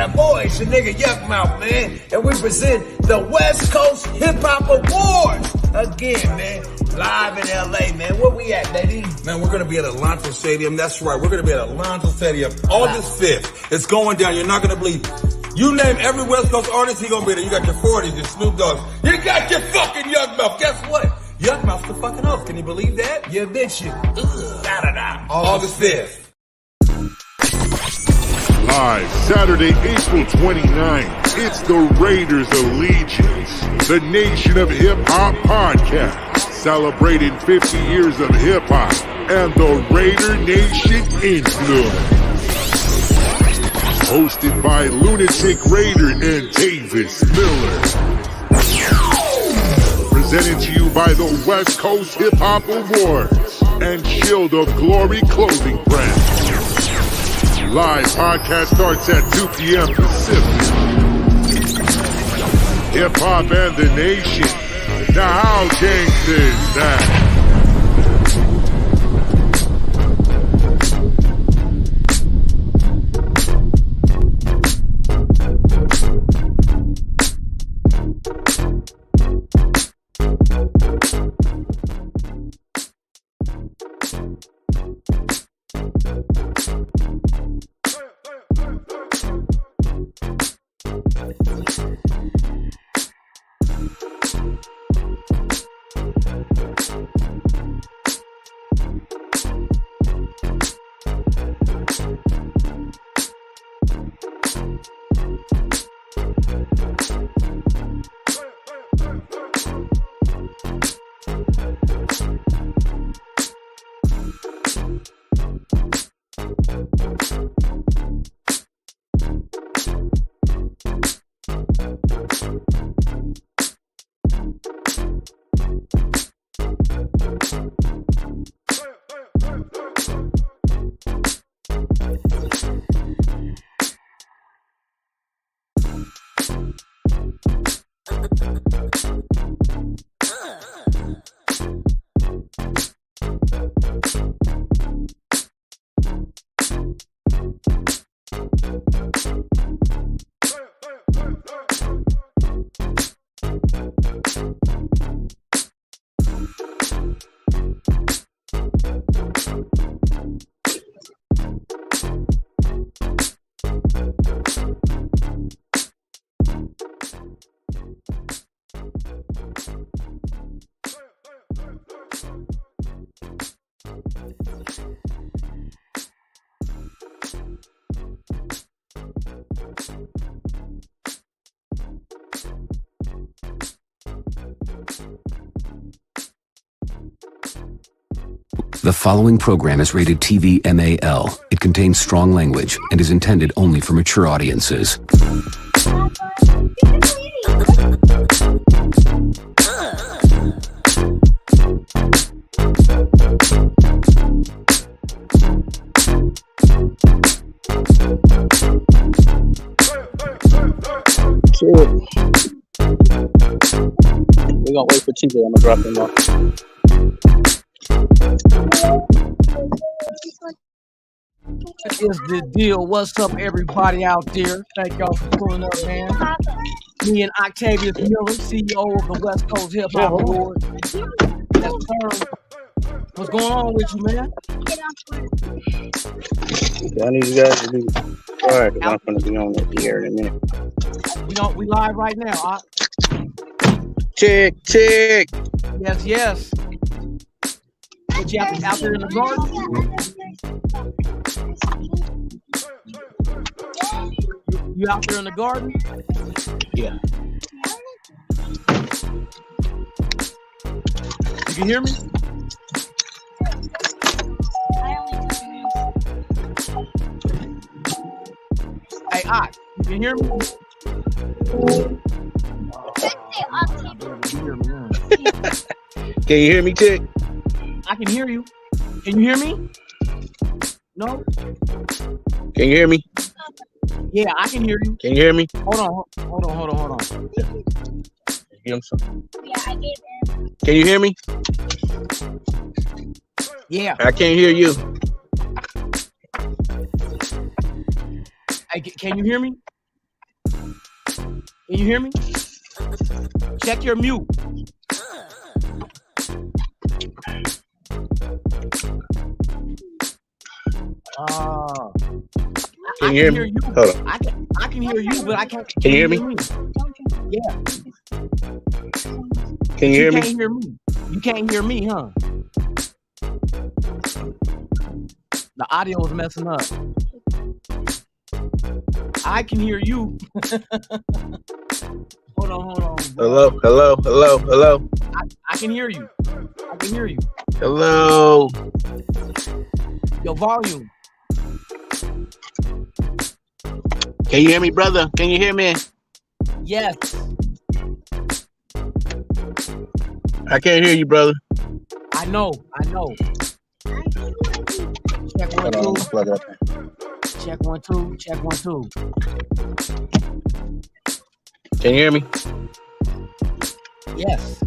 That boy, it's your nigga Yuck Mouth, man, and we present the West Coast Hip Hop Awards again, man. Live in LA, man. Where we at, baby? Man, we're gonna be at Alonzo Stadium. That's right. We're gonna be at Alonzo Stadium August 5th. It's going down. You're not gonna believe it. You name every West Coast artist, he gonna be there. You got your 40s, your Snoop Dogg's. You got your fucking Yuck Mouth. Guess what? Yuck Mouth's the fucking host. Can you believe that? You bitch you. August 5th. Live Saturday, April 29th, it's the Raiders Allegiance, the Nation of Hip Hop podcast, celebrating 50 years of hip hop and the Raider Nation influence. Hosted by Lunatic Raider and Tavis Miller. Presented to you by the West Coast Hip Hop Awards and Shield of Glory Clothing Brand. Live podcast starts at 2 p.m. Pacific. Hip Hop and the Nation. Now how gangsta is that? The following program is rated TV MAL. It contains strong language and is intended only for mature audiences. We're gonna wait for TJ. I'm gonna drop him off. What is the deal? What's up, everybody out there? Thank y'all for pulling up, man. Me and Octavius Miller, CEO of the West Coast Hip Hop Awards. Yes, sir. What's going on with you, man? I need you guys to be quiet because I'm going to be on the air in a minute. We live right now. Check. Yes. But you out there in the garden? You out there in the garden? Yeah. You can hear me? Hey, Ock, you can hear me? Can you hear me, Chick? I can hear you. Can you hear me? No? Can you hear me? Yeah, I can hear you. Can you hear me? Hold on. Give him some. Can you hear me? Yeah. I can't hear you. Hey, can you hear me? Can you hear me? Check your mute. Can you hear me? Hold on. I can hear you, but I can't. Can you hear me? Yeah. Can you hear me? Can't hear me. You can't hear me, huh? The audio is messing up. I can hear you. Hold on. Hello. I can hear you. Hello. Your volume. Can you hear me, brother? Can you hear me? Yes. I can't hear you, brother. I know. Check 1 2. Plug up. Check 1 2. Check 1 2. Can you hear me? Yes.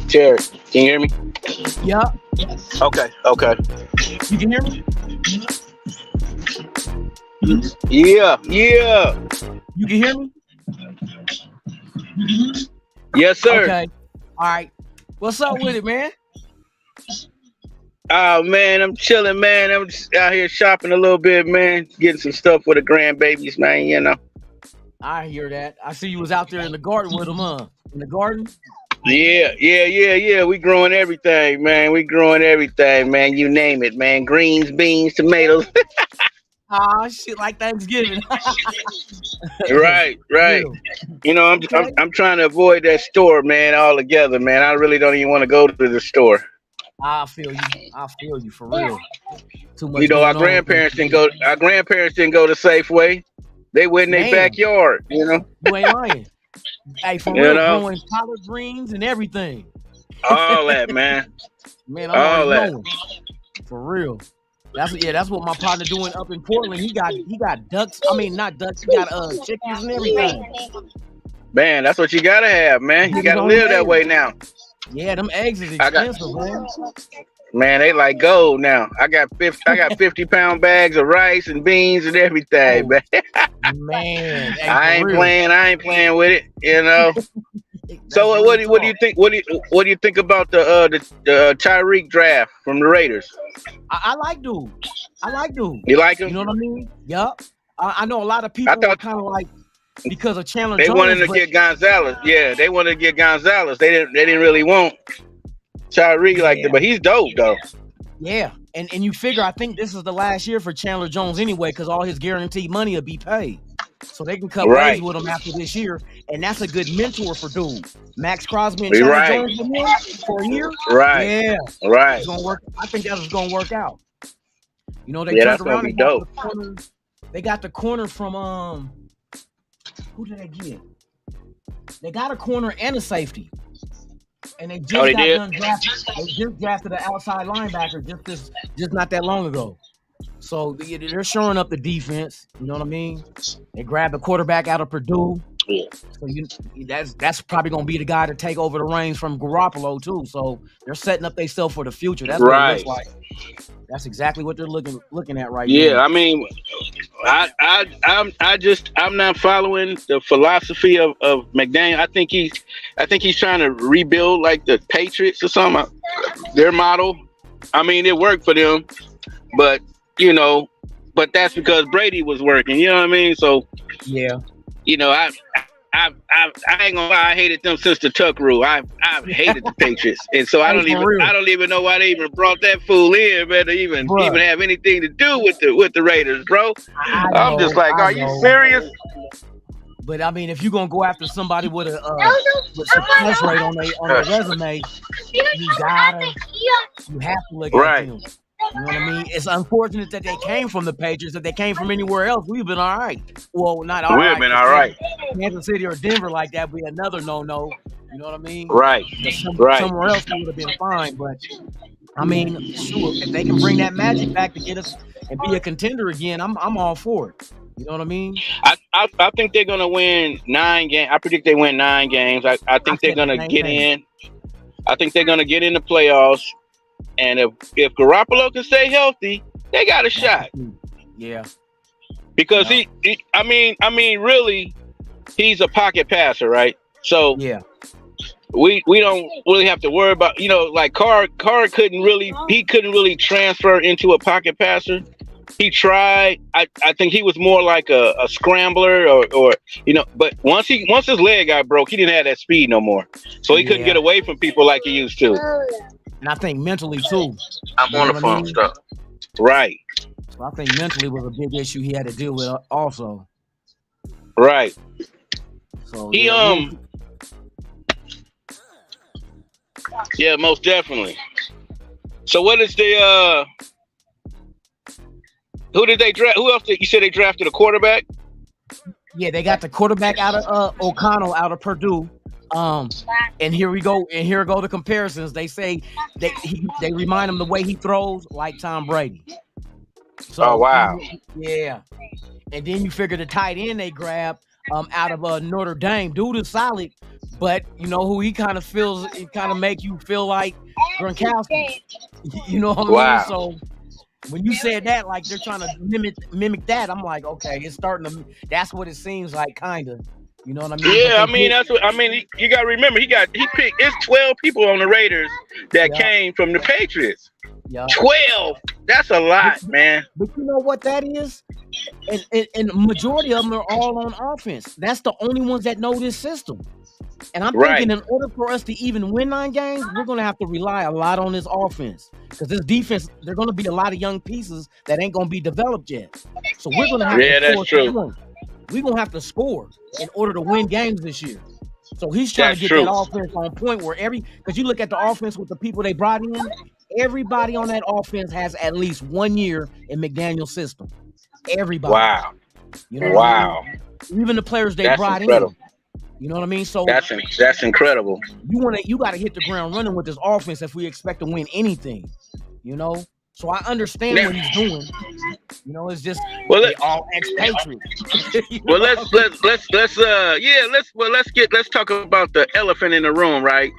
Jared, can you hear me? Yup. Okay. You can hear me? Yeah. You can hear me? Yes, sir. Okay. All right. What's up with it, man? Oh, man, I'm chilling, man. I'm just out here shopping a little bit, man. Getting some stuff for the grandbabies, man, you know. I hear that. I see you was out there in the garden with them, huh? In the garden? Yeah. We growing everything, man. You name it, man. Greens, beans, tomatoes. Shit like Thanksgiving. Right. You know, I'm trying to avoid that store, man, altogether, man. I really don't even want to go to the store. I feel you for real. Too much. You know, our grandparents didn't go to Safeway. They went in their backyard, you know. You ain't lying. Hey, for real, growing collard greens and everything. All that, man. Man, I'm all that. For real. That's what my partner doing up in Portland. He got ducks. I mean, not ducks. He got chickens and everything. Man, that's what you gotta have, man. You gotta live that way now. Yeah, them eggs is expensive, man. Man, they like gold now. I got 50-pound bags of rice and beans and everything, man. Man, hey, I ain't playing with it, you know. So what do you think? What do you think about the Tyreek draft from the Raiders? I like dude. You like him? You know what I mean? Yup. I know a lot of people are kind of like, because of Chandler They Jones. wanted to get Gonzalez. Yeah, they wanted to get Gonzalez. They didn't really want Tyreek like that, but he's dope though. Yeah, and you figure, I think this is the last year for Chandler Jones anyway, because all his guaranteed money will be paid. So they can cut ways with him after this year, and that's a good mentor for dude. Max Crosby and Chandler Jones with him for a year. Right. Yeah. Right. It's gonna work. I think that's gonna work out. You know, they turned around and dope. They got the corner from who did they get? They got a corner and a safety. And they just drafted an outside linebacker just not that long ago. So they're shoring up the defense. You know what I mean? They grabbed the quarterback out of Purdue. Yeah. So that's probably gonna be the guy to take over the reins from Garoppolo too. So they're setting up themselves for the future. That's what it looks like. That's exactly what they're looking at right now. Yeah, I mean, I'm not following the philosophy of McDaniel. I think he's trying to rebuild like the Patriots or something. Their model. I mean, it worked for them, but that's because Brady was working. You know what I mean? So yeah, I ain't gonna lie, I hated them since the Tuck rule. I've hated the Patriots, and so I don't even know why they even brought that fool in, man, to even have anything to do with the Raiders, bro. I'm just like, are you serious? But I mean, if you're gonna go after somebody with a success rate on their resume, you have to look at them. You know what I mean? It's unfortunate that they came from the Patriots. If they came from anywhere else, we've been all right. Well, not all right. We've been all right. Kansas City or Denver like that would be another no-no. You know what I mean? Right. Somewhere else would have been fine. But, I mean, sure, if they can bring that magic back to get us and be a contender again, I'm all for it. You know what I mean? I think they're going to win 9 games. I predict they win 9 games. I think they're going to get in. I think they're going to get in the playoffs. And if Garoppolo can stay healthy, they got a shot. Yeah. Because I mean, really, he's a pocket passer, right? So yeah, we don't really have to worry about, like Carr couldn't really transfer into a pocket passer. He tried. I think he was more like a scrambler or but once his leg got broke, he didn't have that speed no more. So he couldn't get away from people like he used to. And I think mentally too. I'm on the phone stuff. Right. So I think mentally was a big issue he had to deal with also. Right. So he yeah, most definitely. So what is the who did they draft? Who else you said they drafted a quarterback? Yeah, they got the quarterback out of O'Connell out of Purdue. And here we go. And here go the comparisons. They say they remind him the way he throws like Tom Brady. So, oh wow. Yeah. And then you figure the tight end they grab out of Notre Dame. Dude is solid, but you know who he kind of feels. It kind of make you feel like Gronkowski. You know what I mean? So when you said that, like they're trying to mimic that, I'm like, okay, it's starting to. That's what it seems like, kind of. You know what I mean? Yeah, I mean that's what I mean. You got to remember, he picked. It's 12 people on the Raiders that came from the Patriots. Yeah. 12. That's a lot, man. But you know what that is? And the majority of them are all on offense. That's the only ones that know this system. And I'm thinking in order for us to even win 9 games, we're going to have to rely a lot on this offense. Because this defense, there are going to be a lot of young pieces that ain't going to be developed yet. So we're going to have to that's true. We're going to have to score in order to win games this year. So he's trying to get that offense on point where because you look at the offense with the people they brought in, everybody on that offense has at least 1 year in McDaniel's system. Everybody. Wow. You know what I mean? Even the players they brought in. You know what I mean? So that's incredible. You got to hit the ground running with this offense if we expect to win anything. You know? So I understand what he's doing. You know, it's just all ex-Patriots. Well, let's talk about the elephant in the room, right?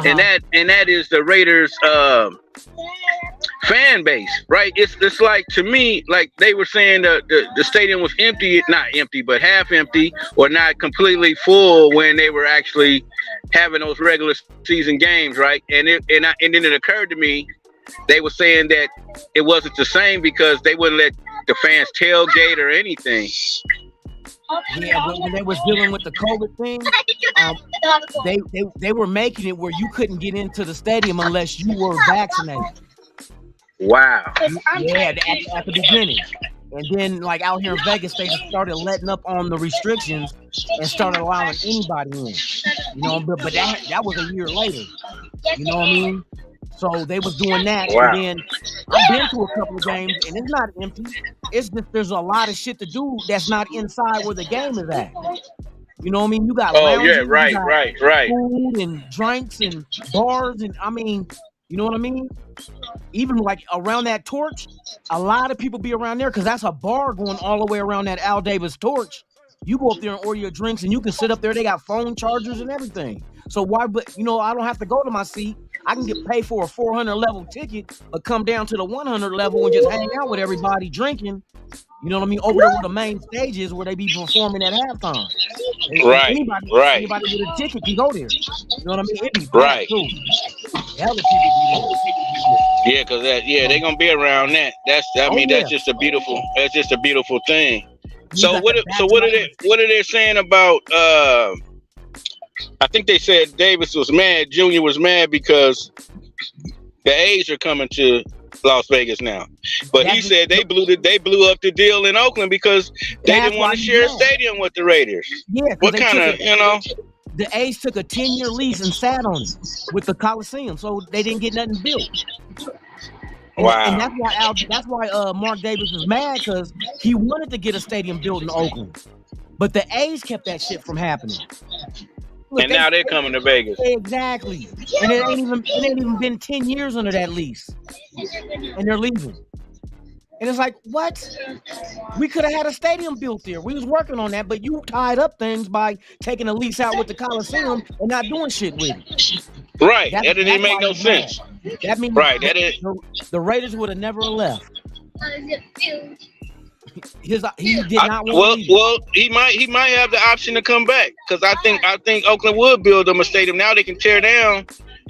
And that is the Raiders fan base, right? It's like, to me, like they were saying the stadium was empty, not empty, but half empty or not completely full when they were actually having those regular season games, right? And then it occurred to me, they were saying that it wasn't the same because they wouldn't let the fans tailgate or anything. Yeah, when they was dealing with the COVID thing, they were making it where you couldn't get into the stadium unless you were vaccinated. Wow. Yeah, at the beginning. And then, like out here in Vegas, they just started letting up on the restrictions and started allowing anybody in. You know, but that was a year later. You know what I mean? So they was doing that. Wow. And then I've been to a couple of games, and it's not empty. It's just there's a lot of shit to do that's not inside where the game is at. You know what I mean? You got lounges, right. food and drinks and bars, and I mean, you know what I mean? Even like around that torch, a lot of people be around there because that's a bar going all the way around that Al Davis torch. You go up there and order your drinks, and you can sit up there. They got phone chargers and everything. So why? But I don't have to go to my seat. I can get paid for a 400 level ticket, but come down to the 100 level and just hang out with everybody drinking. You know what I mean? Over there where the main stage is, where they be performing at halftime. Anybody with a ticket can go there. You know what I mean? It'd be right. Too. Hell, the people be there. Yeah, because they're gonna be around that. That's just a beautiful thing. So what are they saying about? I think they said Davis was mad. Junior was mad because the A's are coming to Las Vegas now, but he said they blew up the deal in Oakland because they didn't want to share a stadium with the Raiders. Yeah, what kind of The A's took a 10-year lease and sat on it with the Coliseum, so they didn't get nothing built. Wow. And that's why Mark Davis was mad, because he wanted to get a stadium built in Oakland, but the A's kept that shit from happening. Look, and now they're coming to Vegas. Exactly. And it ain't even been 10 years under that lease. And they're leaving. And it's like, what? We could have had a stadium built there. We was working on that, but you tied up things by taking a lease out with the Coliseum and not doing shit with it. Right. That didn't even make no sense. That means the Raiders would have never left. He did not want to well, he might have the option to come back, because I think Oakland would build them a stadium. Now they can tear down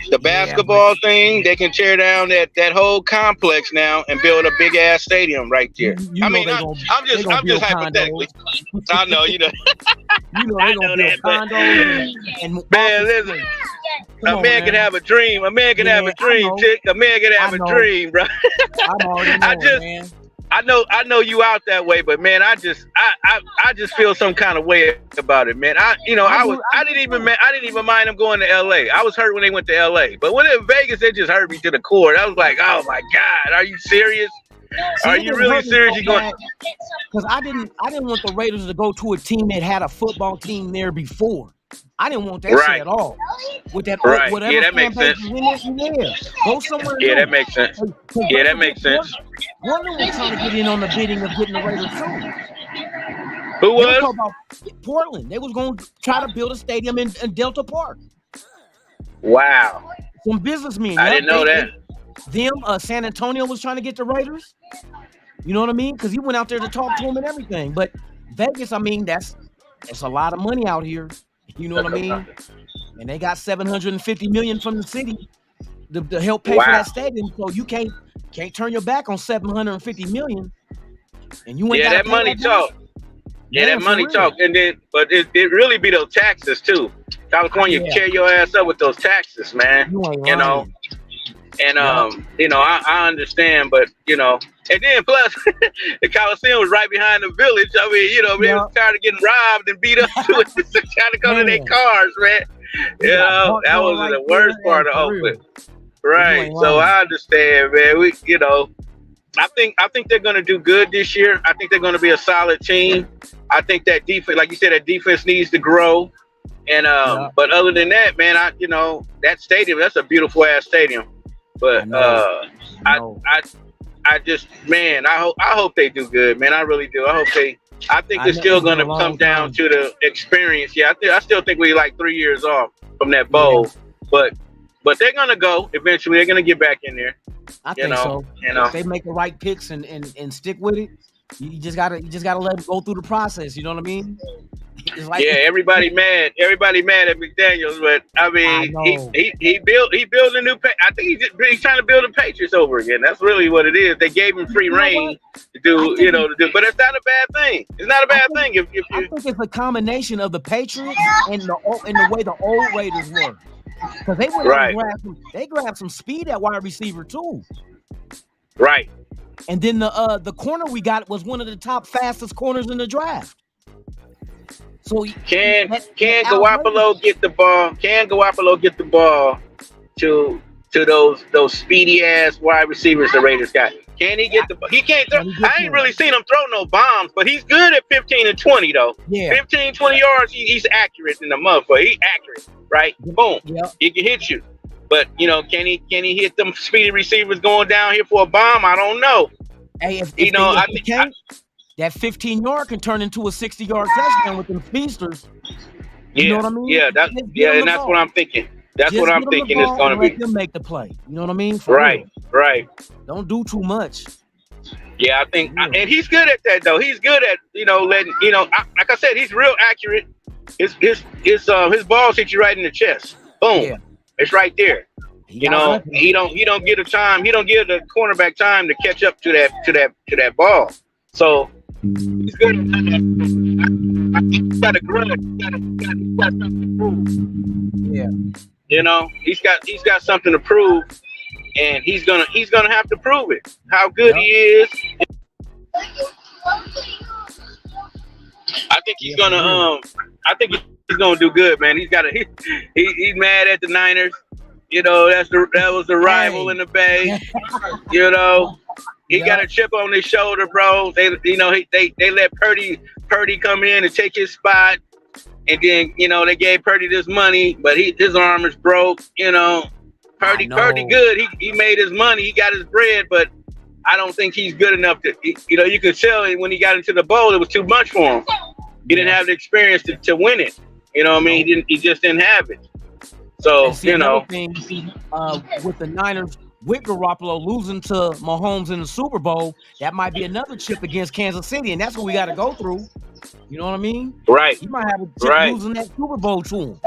the basketball thing. They can tear down that whole complex now and build a big ass stadium right there. I'm just hypothetically. I know, you know. I know that, and man, listen. A man can have a dream. A man can have a dream, chick. A man can have a dream, bro. I know you out that way, but man, I just feel some kind of way about it, man. I didn't even mind them going to LA. I was hurt when they went to LA, but when in Vegas, it just hurt me to the core. I was like, oh my God, are you serious? Are you really serious? You going? Because I didn't want the Raiders to go to a team that had a football team there before. I didn't want that shit at all. With that, whatever. Yeah, that makes sense. Go somewhere. Yeah, that makes sense. Yeah, that makes sense. Warner was trying to get in on the bidding of getting the Raiders too. Who was? Portland. They was going to try to build a stadium in Delta Park. Wow. Some businessmen. I didn't know that. San Antonio was trying to get the Raiders. You know what I mean? Because he went out there to talk to them and everything. But Vegas, I mean, that's a lot of money out here. You know what I mean? And they got $750 million from the city to help pay for that stadium. So you can't turn your back on $750 million. And you ain't that money talk. Yeah, that money talk. And then, but it really be those taxes too. California carry your ass up with those taxes, man. You know. And I understand, but and then plus the Coliseum was right behind the village. I mean, they was tired of getting robbed and beat up to it, trying to go to their cars, man. That was the worst part of Oakland. Right. So I understand, man. I think they're gonna do good this year. I think they're gonna be a solid team. I think that defense, like you said, that defense needs to grow. And but other than that, man, that stadium, that's a beautiful ass stadium. But I just, man, I hope they do good, man. I really do. I think it's still going to come down to the experience. Yeah, I still think we're like 3 years off from that bowl, but they're going to go eventually. They're going to get back in there. I think so. If they make the right picks and stick with it, you just gotta let them go through the process. You know what I mean? Like, everybody mad at McDaniels, but I mean, he built a new. I think he's trying to build the Patriots over again. That's really what it is. They gave him free reign to do, but it's not a bad thing. It's not a bad thing. I think it's a combination of the Patriots and the way the old Raiders were, because they went they grabbed some speed at wide receiver too. Right. And then the corner we got was one of the top fastest corners in the draft. So can Garoppolo get the ball? Can Garoppolo get the ball to those speedy ass wide receivers the Raiders got? Can he get the ball? He can't throw. I ain't really seen him throw no bombs, but he's good at 15 and 20 though. Yeah. 15, 20 yards, he's accurate in the motherfucker. He's accurate, right? Boom. Yep. He can hit you. But can he hit them speedy receivers going down here for a bomb? I don't know. Hey, that 15-yard can turn into a 60-yard touchdown with them speedsters. You know what I mean? Yeah, and that's what I'm thinking. That's what I'm thinking it's going to be. Let them make the play. You know what I mean? Right. Don't do too much. Yeah, I think, and he's good at that though. He's good at letting like I said, he's real accurate. His balls hit you right in the chest. Boom, it's right there. He don't get the time. He don't give the cornerback time to catch up to that ball. So he's good at that. He's got a grudge. He's got something to prove. Yeah. He's got something to prove. And he's gonna have to prove it. How good he is. I think he's gonna do good, man. He's mad at the Niners. That was the rival in the Bay. He got a chip on his shoulder, bro. They let Purdy come in and take his spot, and then they gave Purdy this money, but his arm is broke. Purdy good. He made his money. He got his bread, but I don't think he's good enough to. You could tell when he got into the bowl, it was too much for him. He didn't have the experience to win it. You know what I mean? He just didn't have it. So thing, with the Niners, with Garoppolo losing to Mahomes in the Super Bowl, that might be another chip against Kansas City, and that's what we got to go through. You know what I mean? Right. You might have a chip losing that Super Bowl to him.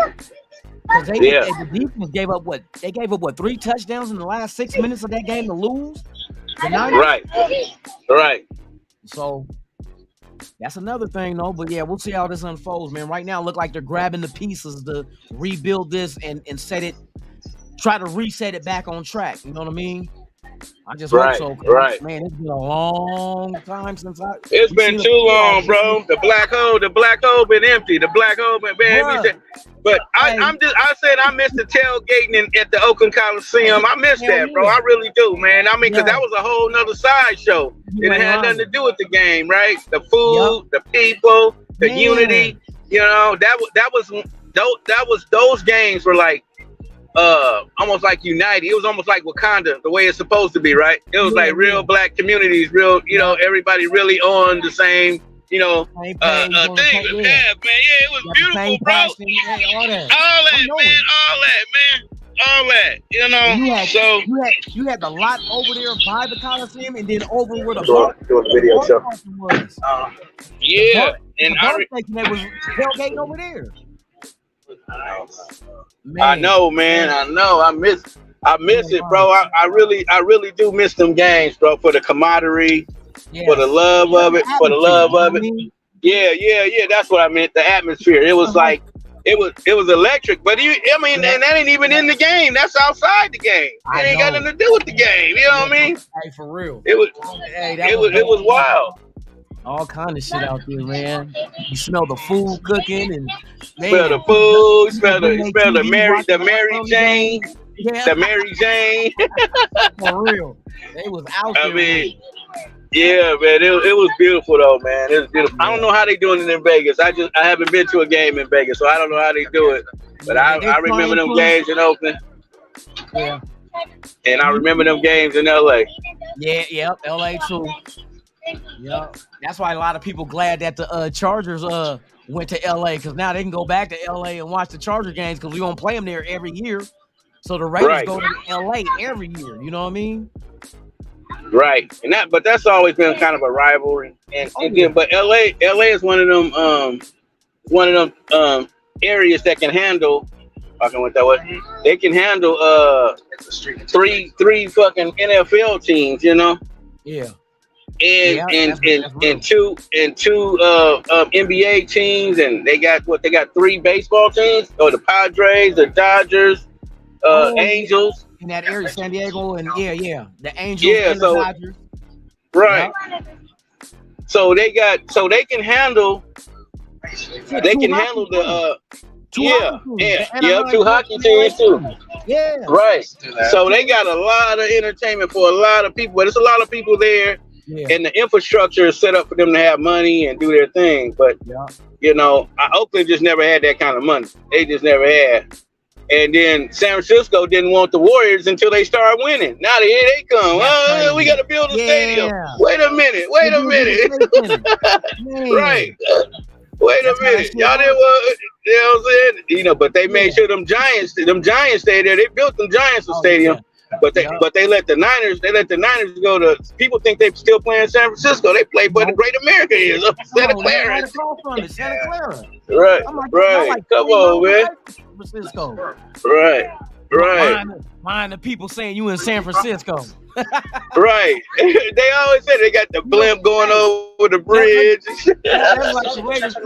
Because the defense gave up what? They gave up 3 touchdowns in the last 6 minutes of that game to lose? The Niners? Right. So that's another thing, though. But yeah, we'll see how this unfolds, man. Right now, it look like they're grabbing the pieces to rebuild this and try to reset it back on track. You know what I mean? I just hope so. Man, it's been a long time since It's been too long, bro. The black hole been empty. The black hole been empty. But I said I missed the tailgating at the Oakland Coliseum. I missed that, bro. I really do, man. I mean, because that was a whole nother sideshow. It had nothing to do with the game, right? The food, the people, the unity. Those games were like almost like united. It was almost like Wakanda, the way it's supposed to be, right? It was like real black communities, real, everybody really on the same, thing. Yeah, man. Yeah, it was beautiful, bro. All that. You had the lot over there by the Coliseum, and then over where the doing the video show. And I was tailgating over there. Man. I know, man. I know. I miss it, bro. I really do miss them games, bro. For the camaraderie, for the love of it, Yeah. That's what I meant. The atmosphere. It was like it was electric. But and that ain't even in the game. That's outside the game. It ain't got nothing to do with the game. You know what I mean? Hey, for real. It was wild. All kind of shit out there, man. You smell the food cooking and smell the food, smell the Mary Jane. Yeah. The Mary Jane. For real. They was out there. I mean, yeah, man. It was beautiful though, man. It was beautiful. I don't know how they doing it in Vegas. I haven't been to a game in Vegas, so I don't know how they do it. But I remember them games in Oakland. Yeah. And I remember them games in LA. Yeah, LA too. Yeah, that's why a lot of people glad that the Chargers went to LA, because now they can go back to LA and watch the Charger games, because we gonna play them there every year. So the Raiders go to LA every year. You know what I mean? Right, but that's always been kind of a rivalry. But LA is one of them areas that can handle. Fucking went that way. They can handle three fucking NFL teams. Yeah. And two NBA teams, and they got 3 baseball teams. The Padres, the Dodgers, Angels in that area, San Diego, and the Angels and the Dodgers. Right. Yep. So they can handle. They can handle the two hockey teams too. Yeah. Right. So they got a lot of entertainment for a lot of people, but it's a lot of people there. Yeah. And the infrastructure is set up for them to have money and do their thing. But, Oakland just never had that kind of money. They just never had. And then San Francisco didn't want the Warriors until they started winning. Now here they come. Oh, we got to build a stadium. Wait a minute. Right. Wait a minute. Y'all didn't want, you know what I'm saying? You know, but they made sure them Giants stayed there. They built them Giants a stadium. But they let the Niners go to. People think they still playing San Francisco. They play for the Great America here, Santa Clara. Santa Clara. Right. Come on, man. Francisco. Right. Mind the people saying you in San Francisco. Right. They always say they got the blimp going over the bridge. That's like the Raiders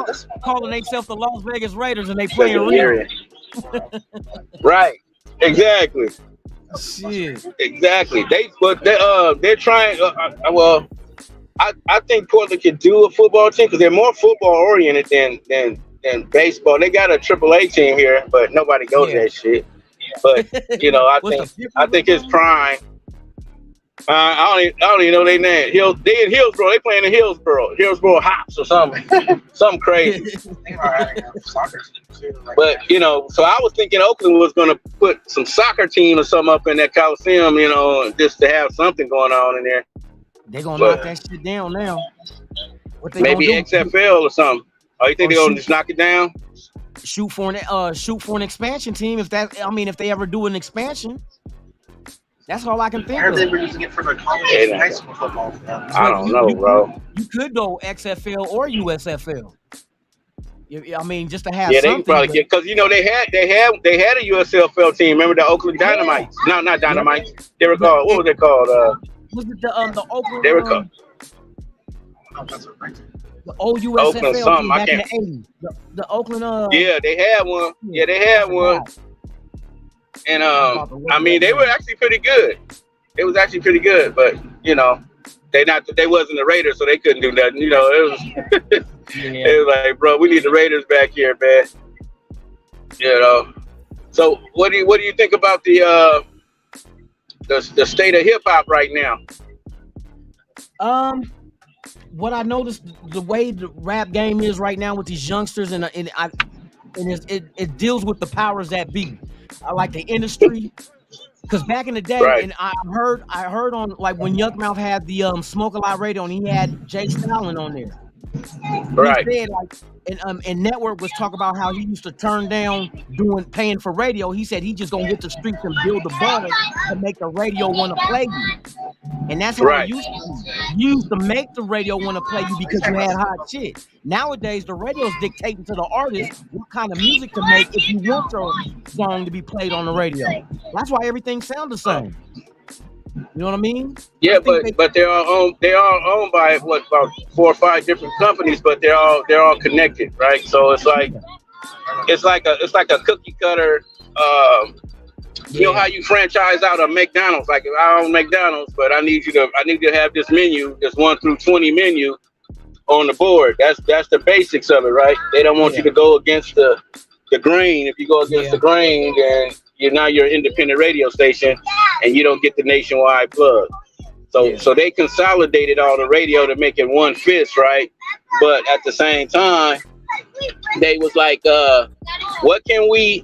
calling themselves the Las Vegas Raiders and they playing real. Right. Exactly. Shit. Exactly. They're trying. I think Portland could do a football team because they're more football oriented than baseball. They got a AAA team here, but nobody goes to that shit. But you know, I think it's prime. I don't even know their name. They in Hillsborough. They playing in Hillsborough Hops or something. Something crazy. But you know, so I was thinking Oakland was going to put some soccer team or something up in that Coliseum, you know, just to have something going on in there. They're gonna knock that shit down now. What they maybe XFL or something. Oh, you think they're gonna just knock it down? Shoot for an expansion team. If they ever do an expansion. That's all I can think of. They were using it for their college and high school football. I don't know, bro. You could go XFL or USFL. I mean, just to have they something. Can probably get because you know they had a USFL team. Remember the Oakland Dynamites? No, not Dynamites. They were called. What was they called? Was it the Oakland? They were called. The old USFL Oakland something. back in the 80s. The Oakland. Yeah, they had one. Yeah, they had one. And I mean, they were actually pretty good. It was actually pretty good, but you know, they wasn't the Raiders, so they couldn't do nothing. You know, it was it was like, bro, we need the Raiders back here, man. You know. So what do you think about the state of hip hop right now? What I noticed, the way the rap game is right now with these youngsters, and it deals with the powers that be. I like the industry, because back in the day, and I heard on like when Yuck Mouth had the Smoke a Lot radio, and he had Jay Stalin on there. Right. He said, like, and Network was talking about how he used to turn down paying for radio. He said he just gonna hit the streets and build the buzz to make the radio want to play you. And that's how it used to be. You used to make the radio want to play you because you had hot shit. Nowadays, the radio's dictating to the artist what kind of music to make if you want your song to be played on the radio. That's why everything sounds the same. You know what I mean? Yeah, but they're all owned by about 4 or 5 different companies, but they're all connected, right? So it's like a cookie cutter. You know how you franchise out a McDonald's? Like, if I own McDonald's, but I need to have this menu, this 1 through 20 menu on the board. That's the basics of it, right? They don't want you to go against the grain. If you go against the grain, then you're an independent radio station and you don't get the nationwide plug. So they consolidated all the radio to make it one fist, right? But at the same time, they was like, what can we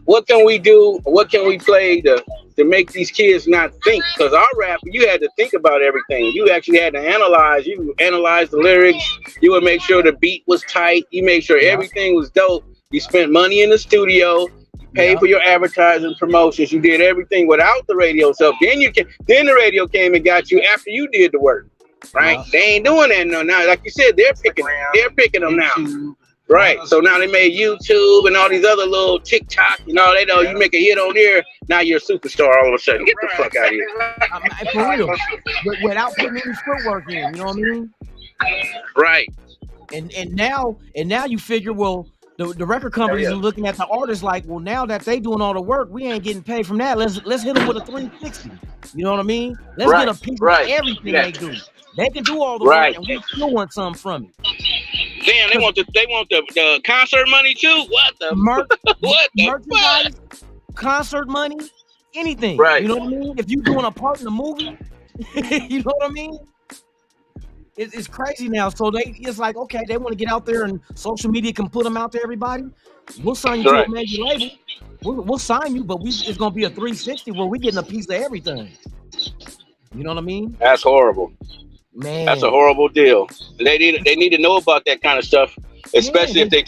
do? What can we play to make these kids not think? Because our rap, you had to think about everything. You actually had to analyze. You analyze the lyrics. You would make sure the beat was tight. You made sure everything was dope. You spent money in the studio. You paid for your advertising promotions. You did everything without the radio stuff. Then the radio came and got you after you did the work. Right? They ain't doing that no now. Like you said, they're picking them now. Right. So now they made YouTube and all these other little TikTok, you know you make a hit on there, now you're a superstar all of a sudden. Get the fuck out of here. For real. Without putting any footwork in, you know what I mean? Right. And now you figure, well, the record companies are looking at the artists like, well, now that they doing all the work, we ain't getting paid from that. Let's hit them with a 360. You know what I mean? Let's get a piece of everything they do. They can do all the work, and we still want something from it. Damn, they want the concert money too. What the merchandise, concert money, anything. Right. You know what I mean? If you doing a part in the movie, you know what I mean? it's crazy now. So it's like, okay, they want to get out there and social media can put them out to everybody. We'll sign you to a major label. We'll sign you, but it's gonna be a 360 where we getting a piece of everything. You know what I mean? That's horrible. Man, that's a horrible deal. They need to know about that kind of stuff, especially if they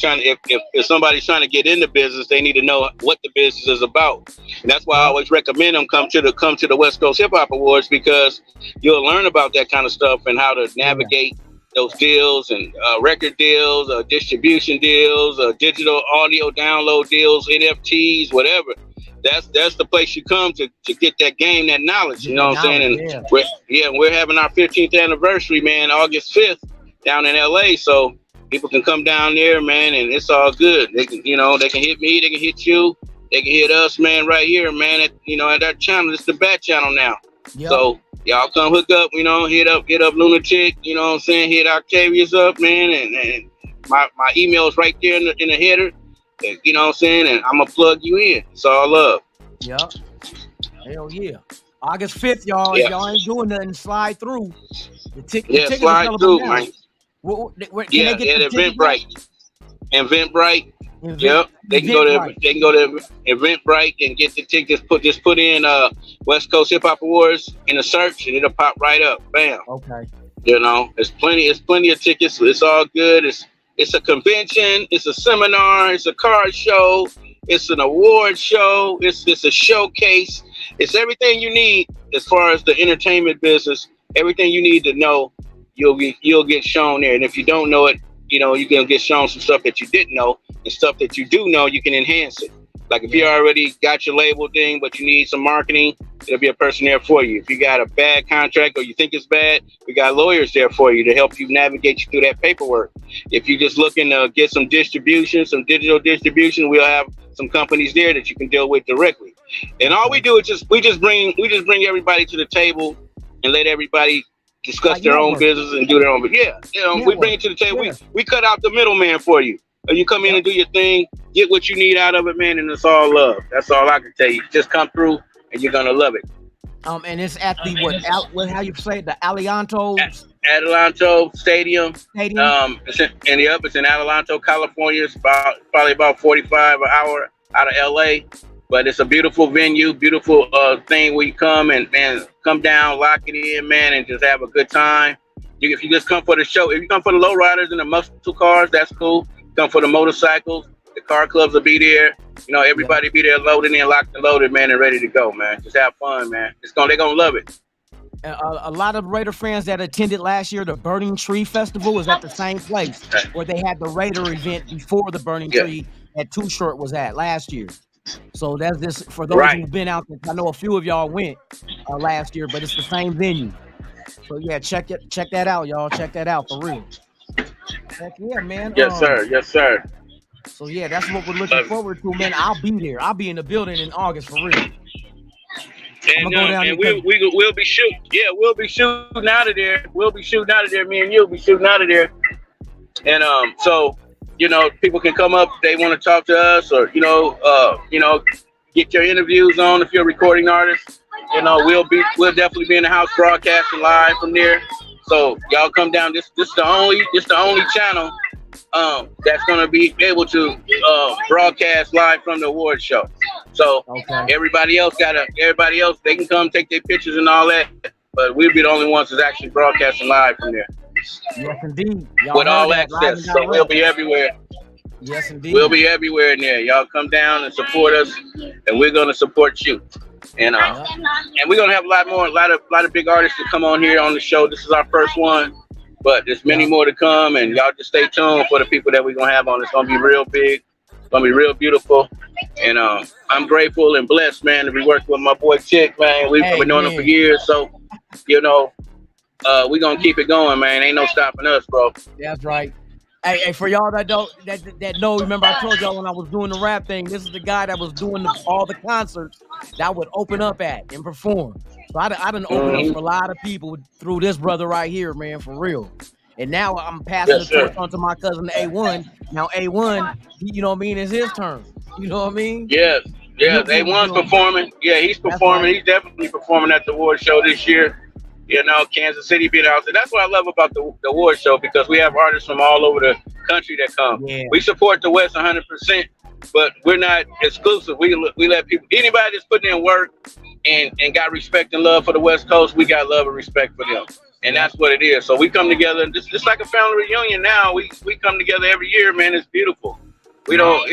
if somebody's trying to get into business, they need to know what the business is about. And that's why I always recommend them come to the West Coast Hip Hop Awards, because you'll learn about that kind of stuff and how to navigate those deals and record deals, distribution deals, digital audio download deals, NFTs, whatever. That's the place you come to get that game, that knowledge. You know what I'm saying? And we're having our 15th anniversary, man, August 5th down in LA. So people can come down there, man, and it's all good. They can, they can hit me, they can hit you, they can hit us, man, right here, man. At that channel, it's the Bat channel now. Yep. So y'all come hook up, hit up Lunatic, you know what I'm saying? Hit Octavius up, man, and my email is right there in the header. You know what I'm saying? And I'm going to plug you in. It's all love. Yep. Hell yeah. August 5th, y'all. If y'all ain't doing nothing, slide through. The tickets slide through, man. Where can they get the Eventbrite. Eventbrite. Yep. They can go to Eventbrite and get the tickets. Just put in West Coast Hip Hop Awards in a search and it'll pop right up. Bam. Okay. There's plenty of tickets. It's all good. It's a convention, it's a seminar, it's a card show, it's an award show, it's a showcase. It's everything you need as far as the entertainment business. Everything you need to know, you'll get shown there. And if you don't know it, you're gonna get shown some stuff that you didn't know, and stuff that you do know, you can enhance it. Like if you already got your label thing, but you need some marketing, there'll be a person there for you. If you got a bad contract or you think it's bad, we got lawyers there for you to help you navigate you through that paperwork. If you're just looking to get some distribution, some digital distribution, we'll have some companies there that you can deal with directly. And all we do is we just bring everybody to the table and let everybody discuss their own business and do their own. We bring it to the table. We cut out the middleman for you. You come in and do your thing, get what you need out of it, man, and it's all love. That's all I can tell you. Just come through, and you're gonna love it. And it's at the how you say it, the Alianto Stadium. It's in Alianto, California. It's probably about 45 an hour out of LA, but it's a beautiful venue, beautiful thing where you come and come down, lock it in, man, and just have a good time. If you just come for the show, if you come for the lowriders and the muscle cars, that's cool. Come for the motorcycles, the car clubs will be there. Everybody be there loaded in, locked and loaded, man, and ready to go, man. Just have fun, man. They're gonna love it. A lot of Raider fans that attended last year, the Burning Tree Festival was at the same place where they had the Raider event before the Burning Tree that Too Short was at last year. So that's just for those who've been out there. I know a few of y'all went last year, but it's the same venue. So yeah, check that out, y'all. Check that out for real. Heck yeah, man. Yes, sir. So yeah, that's what we're looking forward to, man. I'll be there. I'll be in the building in August for real. And we'll be shooting. Yeah, we'll be shooting out of there. Me and you'll be shooting out of there. And so people can come up if they want to talk to us, or get your interviews on if you're a recording artist. We'll definitely be in the house broadcasting live from there. So y'all come down. This the only channel that's gonna be able to broadcast live from the award show. So everybody else they can come take their pictures and all that, but we'll be the only ones that's actually broadcasting live from there. Yes, indeed. With all access, so we'll be everywhere. Yes, indeed. We'll be everywhere in there. Y'all come down and support us, and we're gonna support you. And we're gonna have a lot of big artists to come on here on the show. This is our first one, but there's many more to come, and y'all just stay tuned for the people that we're gonna have on. It's gonna be real big. It's gonna be real beautiful. And I'm grateful and blessed, man, to be working with my boy Chick, man. We've been knowing him for years, so we're gonna keep it going, man. Ain't no stopping us, bro. That's right. Hey, for y'all that know, remember I told y'all when I was doing the rap thing, this is the guy that was doing all the concerts that I would open up at and perform. So I done opened up for a lot of people through this brother right here, man, for real. And now I'm passing the torch on to my cousin A1. Now A1, it's his turn. You know what I mean? Yes. A1's performing. Yeah, he's performing. Right. He's definitely performing at the award show this year. Kansas City being out. And that's what I love about the award show, because we have artists from all over the country that come. Yeah. We support the West 100%, but we're not exclusive. We let people, anybody that's putting in work and got respect and love for the West Coast, we got love and respect for them. And that's what it is. So we come together, just like a family reunion now. We come together every year, man. It's beautiful. We don't,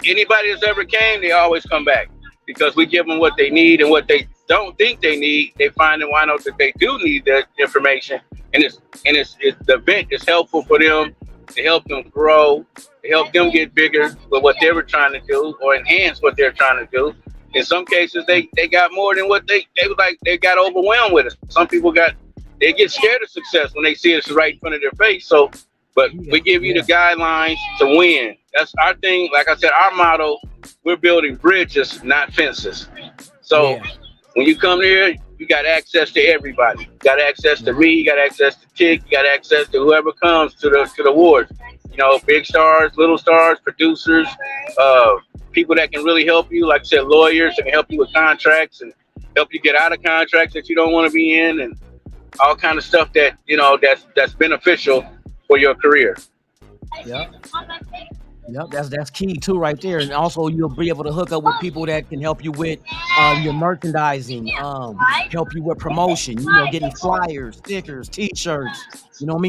anybody that's ever came, they always come back, because we give them what they need, and what they don't think they need, they find and find out that they do need that information. And it's the event is helpful for them, to help them grow, to help them get bigger with what they were trying to do, or enhance what they're trying to do. In some cases, they got more than what they got overwhelmed with it. Some people they get scared of success when they see it's right in front of their face. So, but we give you the guidelines to win. That's our thing. Like I said, our motto, we're building bridges, not fences. So when you come here, you got access to everybody. You got access to me, you got access to Tick, you got access to whoever comes to the awards. Big stars, little stars, producers, people that can really help you, like I said, lawyers that can help you with contracts and help you get out of contracts that you don't want to be in, and all kind of stuff that that's beneficial for your career. Yep, that's key too, right there. And also, you'll be able to hook up with people that can help you with your merchandising, help you with promotion. Getting flyers, stickers, T-shirts.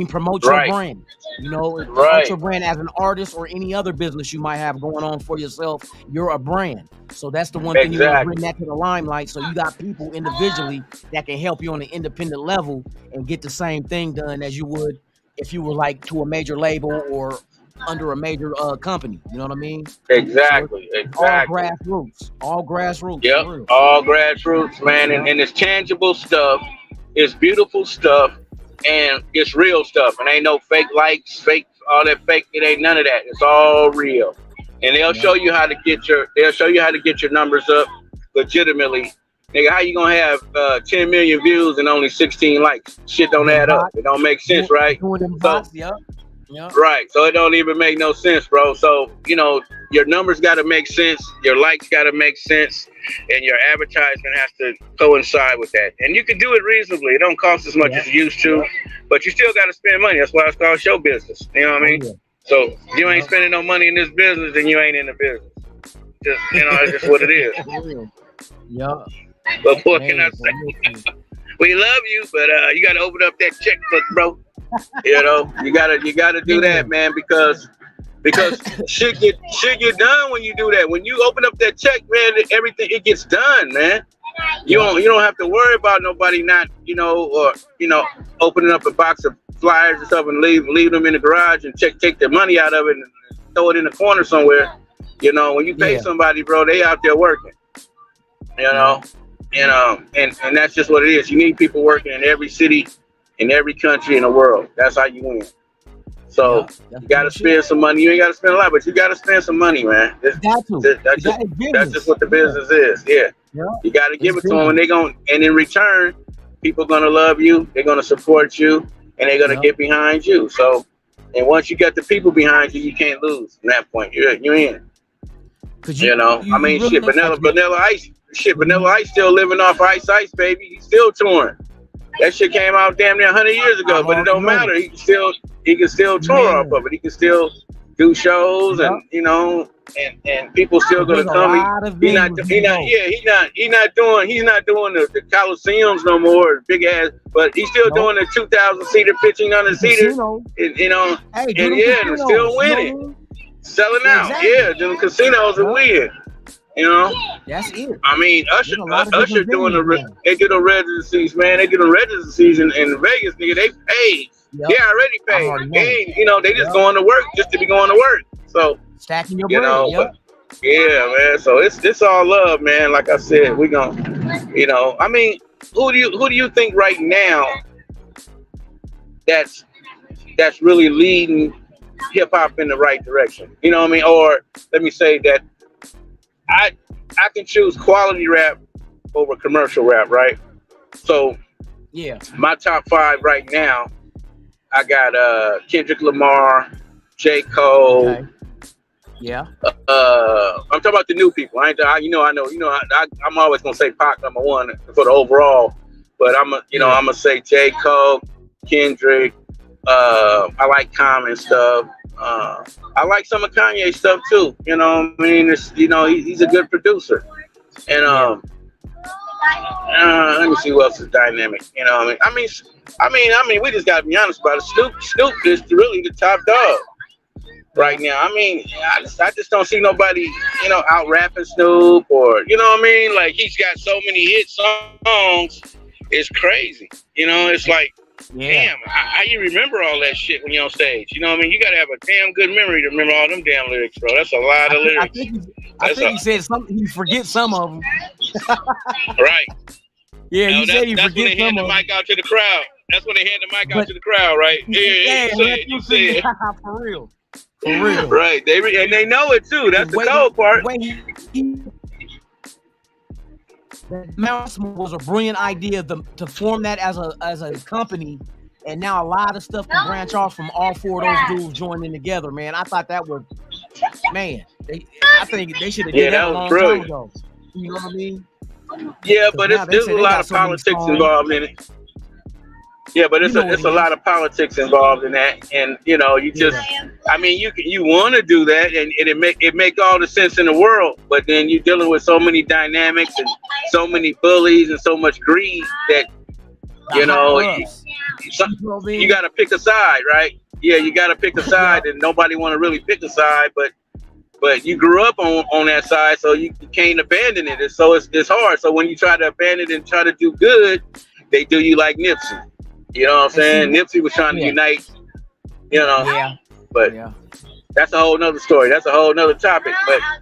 Promote your brand. Promote your brand as an artist or any other business you might have going on for yourself. You're a brand, so that's the one thing you want to bring that to the limelight. So you got people individually that can help you on an independent level and get the same thing done as you would if you were like to a major label or under a major company. You know what I mean? Exactly. All grassroots. Yep, all grassroots, man. And it's tangible stuff. It's beautiful stuff. And it's real stuff. And ain't no fake likes, all that fake. It ain't none of that. It's all real. And they'll show you how to get your numbers up legitimately. Nigga, how you gonna have 10 million views and only 16 likes? Shit don't add up. It don't make sense, right? Right. So it don't even make no sense, bro. So, your numbers got to make sense. Your likes got to make sense. And your advertisement has to coincide with that. And you can do it reasonably. It don't cost as much as it used to, but you still got to spend money. That's why it's called show business. You know what I mean? So if you ain't spending no money in this business, then you ain't in the business. Just, it's just what it is. But what can I say? We love you, but you got to open up that checkbook, bro. You gotta do that, man, because shit get done when you do that. When you open up that check, man, everything it gets done, man. You don't have to worry about nobody not, opening up a box of flyers and stuff and leave them in the garage and take their money out of it and throw it in the corner somewhere. When you pay somebody, bro, they out there working. And that's just what it is. You need people working in every city, in every country in the world. That's how you win. So you got to spend some money. You ain't got to spend a lot, but you got to spend some money, man. That's just what the business is. Yeah. You got to give it to them, and in return, people gonna love you. They're gonna support you, and they're gonna get behind you. So, and once you got the people behind you, you can't lose. From that point, you're in. Vanilla Ice still living off Ice, baby. He's still touring. That shit came out damn near 100 years ago, but it don't matter. He can still tour off of it. He can still do shows, and and people still gonna come. He's not doing the Coliseums no more, big ass, but he's still doing the 2,000 seater, 1,500 seaters, and still winning, selling out. Yeah, the casinos are weird. That's it. I mean, Usher doing they do the residencies, man. They do the residencies in Vegas, nigga. They paid. They already paid. They just going to work just to be going to work. So stacking your bread. But, yeah, man. So it's all love, man. Like I said, we gonna, I mean, who do you think right now that's really leading hip hop in the right direction? You know what I mean? Or let me say that I can choose quality rap over commercial rap, right? So my top 5 right now, I got Kendrick Lamar, J. Cole. Okay. Yeah. I'm talking about the new people. I'm always gonna say Pac number 1 for the overall But I'm gonna say J. Cole, Kendrick. I like Common stuff. I like some of Kanye stuff too. You know what I mean? He's a good producer. And let me see who else is dynamic. You know what I mean? We just gotta be honest about it. Snoop is really the top dog right now. I mean, I just don't see nobody, out rapping Snoop, or you know what I mean? Like, he's got so many hit songs, it's crazy. It's like, damn, how you remember all that shit when you're on stage? You know what I mean? You gotta have a damn good memory to remember all them damn lyrics, bro. That's a lot of lyrics. I think he said something. He forgets some of them. Right. Yeah, he said he that's when forgets they hand some the of them. mic out to the crowd. That's when they hand the mic out to the crowd, right? You said. For real. For real. Right. They know it too. That's the cold part. That was a brilliant idea to form that as a company, and now a lot of stuff can branch off from all four of those dudes joining together, man. I thought that was, man. I think they should have did that a long time ago. You know what I mean? Yeah, but there's a lot of politics involved in it. Yeah, but it's a lot of politics involved in that, and you just, I mean, you want to do that, and it make all the sense in the world, but then you're dealing with so many dynamics and so many bullies and so much greed that you got to pick a side, right? Yeah, you got to pick a side, and nobody want to really pick a side, but you grew up on that side, so you can't abandon it. So it's hard. So when you try to abandon it and try to do good, they do you like Nipsey. You know what I'm saying? Nipsey was trying to unite, but that's a whole nother story. That's a whole nother topic. But I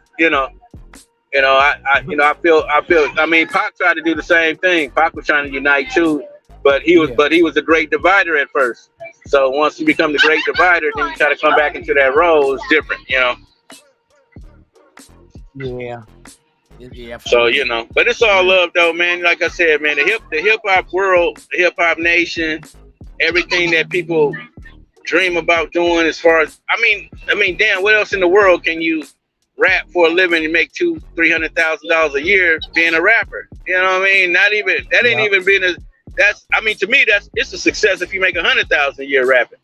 feel. I mean, Pac tried to do the same thing. Pac was trying to unite too, but he was a great divider at first. So once you become the great divider, then you try to come back into that role. It's different, Yeah. Yeah. So but it's all love though, man. Like I said, man, the hip hop world, the hip hop nation, everything that people dream about doing. As far as I mean, damn, what else in the world can you rap for a living and make $200,000-$300,000 a year being a rapper? You know what I mean? Not even that ain't even been to me it's a success if you make $100,000 a year rapping.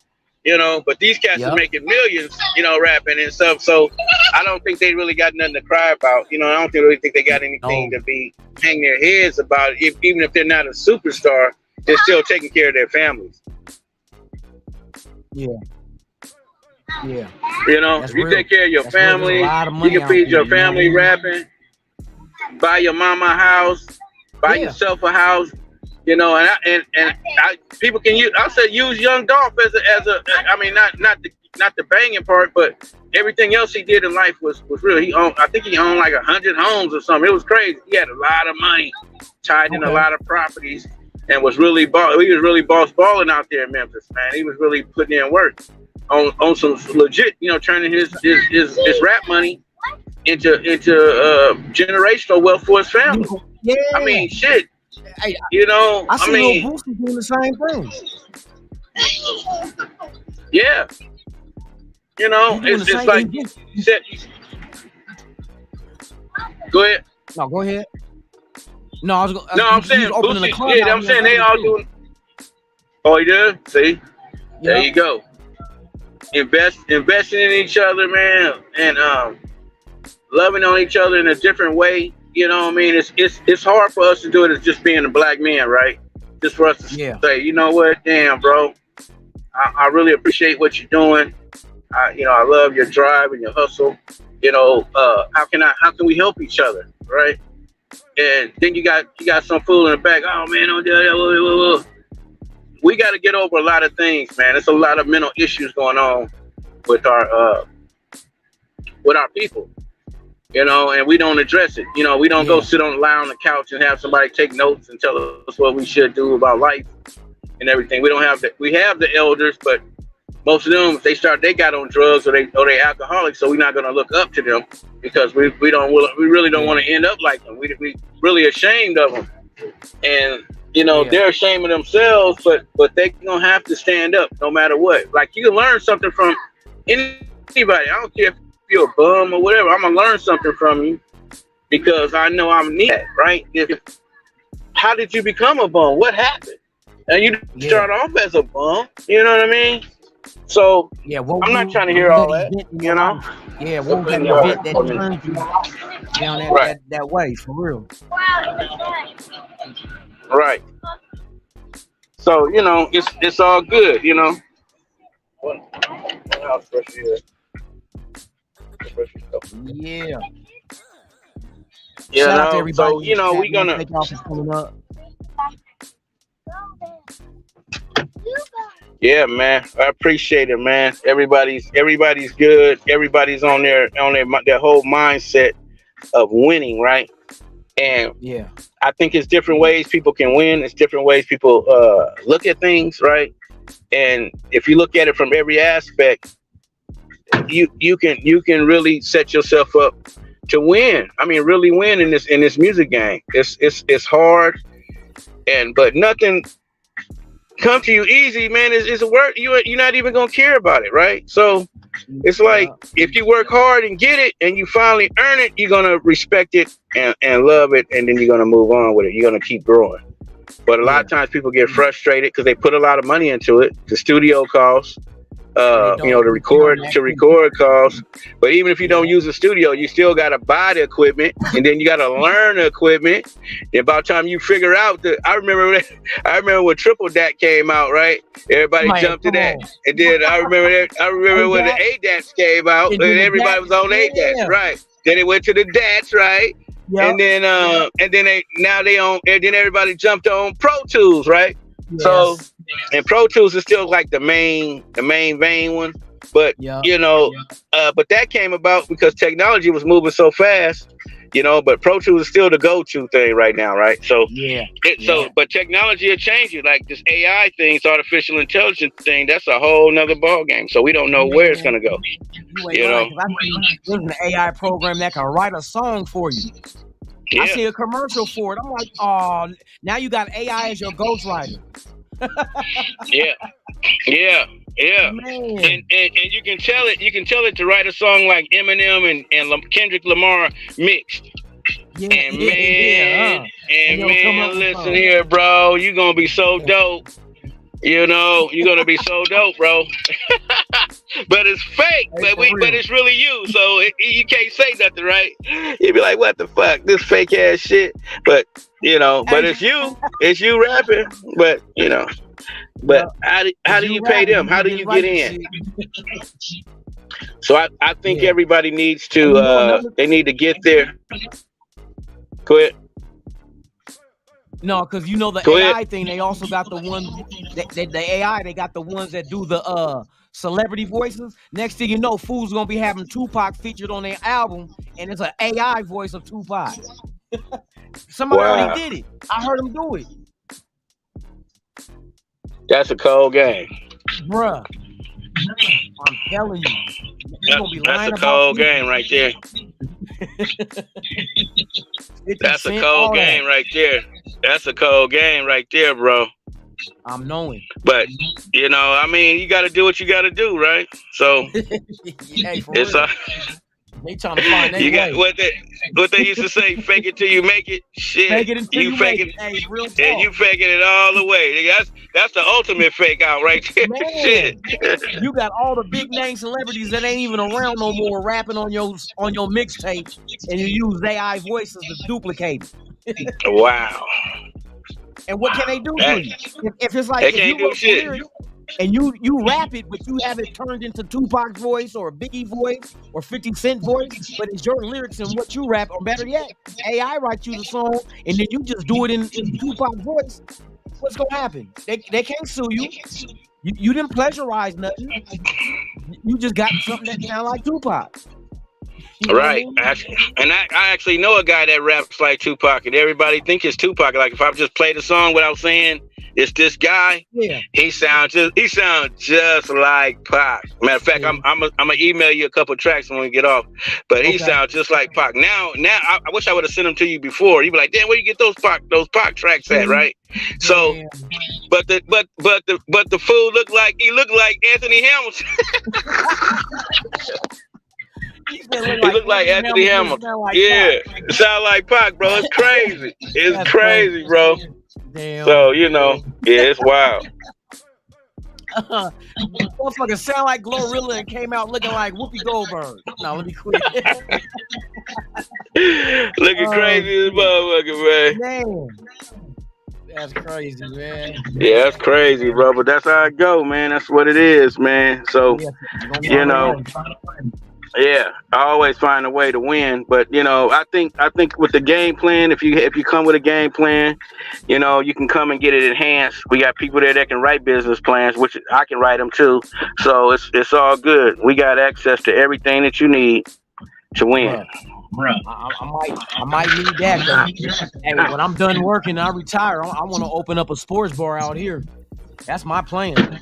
But these cats are making millions, rapping and stuff. So I don't think they really got nothing to cry about. I don't really think they got anything to be hang their heads about. Even if they're not a superstar, they're still taking care of their families. Yeah. If you take care of your family, you can feed your family rapping, buy your mama a house, buy yourself a house. People can use. I said use Young Dolph as a. I mean, not the banging part, but everything else he did in life was real. I think he owned like 100 homes or something. It was crazy. He had a lot of money, tied in a lot of properties, and was really he was really boss balling out there in Memphis, man. He was really putting in work on some legit, turning his rap money into generational wealth for his family. Yeah. I mean, shit. Hey, I mean, Boosie doing the same thing. Yeah. It's like you said. Go ahead. No, go ahead. No, I'm saying Boosie. Yeah, I'm saying they all doing. Oh, you did? See, there you go. Investing in each other, man, and loving on each other in a different way. You know what I mean? It's hard for us to do it as just being a black man, right? Just for us to say, you know what, damn, bro, I really appreciate what you're doing. I love your drive and your hustle. How can we help each other, right? And then you got some fool in the back. Oh man, don't do that. We got to get over a lot of things, man. There's a lot of mental issues going on with our people. And we don't address it. We don't go lie on the couch and have somebody take notes and tell us what we should do about life and everything. We don't have that. We have the elders, but most of them, if they got on drugs or they alcoholics, so we're not going to look up to them because we really don't want to end up like them. We really ashamed of them, and they're ashamed of themselves, but they gonna have to stand up no matter what. Like, you can learn something from anybody. I don't care if you're a bum or whatever. I'm gonna learn something from you because I know I'm needed, right? If how did you become a bum? What happened? And you start off as a bum. You know what I mean? So I'm not trying to hear all that. You know? Yeah, what was that event that turned you down that way for real? Right. So it's all good. You know. Yeah. Shout out to everybody. So we gonna. Yeah, man. I appreciate it, man. Everybody's good. Everybody's on their whole mindset of winning, right? And I think it's different ways people can win. It's different ways people look at things, right? And if you look at it from every aspect, you can really set yourself up to win. I mean, really win in this music game. It's hard, but nothing come to you easy, man. It's a work. You're not even gonna care about it, right? So it's like if you work hard and get it, and you finally earn it, you're gonna respect it and love it, and then you're gonna move on with it. You're gonna keep growing. But a lot of times people get frustrated because they put a lot of money into it. The studio costs, to record costs. But even if you don't use the studio, you still got to buy the equipment, and then you got to learn the equipment. And about the time you figure out I remember when Triple DAT came out, right? Everybody jumped to that. And then I remember when the ADATs came out, and everybody was on ADATs, right? Then it went to the DATs, right? Yep. And then everybody jumped on Pro Tools, right? Yes. So, and Pro Tools is still like the main vein one, but but that came about because technology was moving so fast, but Pro Tools is still the go-to thing right now, right? So but technology will change you. Like this AI thing, this artificial intelligence thing, that's a whole nother ball game. So we don't know where it's gonna go. There's an AI program that can write a song for you. Yeah. I see a commercial for it. I'm like, oh, now you got AI as your ghostwriter. Yeah. And you can tell it to write a song like Eminem and Kendrick Lamar mixed. And listen here, bro, you're gonna be so dope. You're gonna be so dope, bro. But it's fake, but it's really you. So you can't say nothing, right? You'd be like, "What the fuck? This fake ass shit." But but it's you rapping. But how do you pay them? How do you get in? So I think everybody needs to they need to get there. Go ahead. No, because the AI thing, they also got the one the AI, they got the ones that do the celebrity voices. Next thing you know, fools gonna be having Tupac featured on their album, and it's an AI voice of Tupac. Somebody already did it. I heard him do it. That's a cold game, bruh. I'm telling you, that's a cold game right there. That's a cold game right there. That's a cold game right there, bro. I'm knowing. But, you got to do what you got to do, right? So, it's they trying to find their you got way. what they used to say, fake it till you make it. Shit. Fake it until you fake make it. Hey, real talk. And you faking it all the way. That's the ultimate fake out right there. Man, shit. You got all the big name celebrities that ain't even around no more rapping on your mixtape, and you use AI voices to duplicate it. Wow. And what can they do for you? If it's like they can't do shit. And you rap it, but you have it turned into Tupac's voice or Biggie voice or 50 Cent voice, but it's your lyrics and what you rap, or better yet, AI writes you the song and then you just do it in Tupac's voice. What's gonna happen? They can't sue you. You didn't pleasurize nothing. You just got something that sounds like Tupac. Right. And I actually know a guy that raps like Tupac, and everybody think it's Tupac. Like if I just play the song without saying it's this guy, he sounds just like Pac. Matter of fact, I'm gonna email you a couple tracks when we get off. But he sounds just like Pac. Now I wish I would have sent them to you before. You'd be like, damn, where you get those Pac tracks at, right? So, but the fool looked like Anthony Hamilton. He looked like Anthony Hamilton. Yeah, it sound like Pac, bro. It's crazy. It's crazy, bro. Damn. So yeah, it's wild. Motherfucker sound like Glorilla and came out looking like Whoopi Goldberg. No, let me quit. Looking crazy as motherfucker, man. Man. That's crazy, man. Yeah, that's crazy, bro. But that's how it go, man. That's what it is, man. So, yeah, I always find a way to win. But I think with the game plan, if you come with a game plan, you can come and get it enhanced. We got people there that can write business plans, which I can write them too. So it's all good. We got access to everything that you need to win. I might need that. Hey, when I'm done working, I retire. I want to open up a sports bar out here. That's my plan.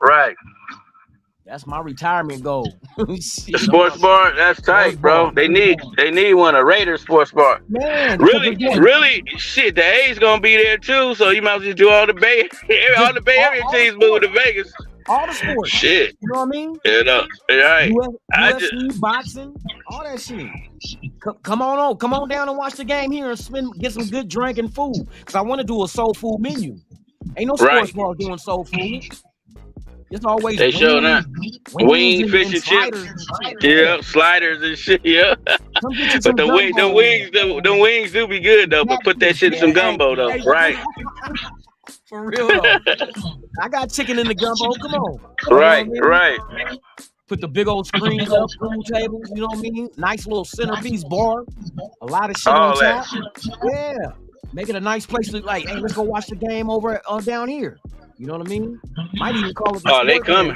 Right. That's my retirement goal. Sports bar, that's tight, bro. They need one, a Raiders sports bar. Man, really, shit. The A's gonna be there too, so you might as well just do all the Bay Area teams move to Vegas. All the sports. Shit. You know what I mean? Right. UFC, boxing, all that shit. Come on down and watch the game here and get some good drink and food. Cause I want to do a soul food menu. Ain't no sports bar doing soul food. It's always they show that wings, fish and chips, sliders and shit. Yeah, but the wings do be good though. But put that shit in some gumbo though, right? For real though. I got chicken in the gumbo. Come on. Right. Put the big old screens up, pool tables. You know what I mean? Nice little centerpiece bar. A lot of shit on top. Yeah, make it a nice place to hey, let's go watch the game over down here. You know what I mean? Might even call it. They coming.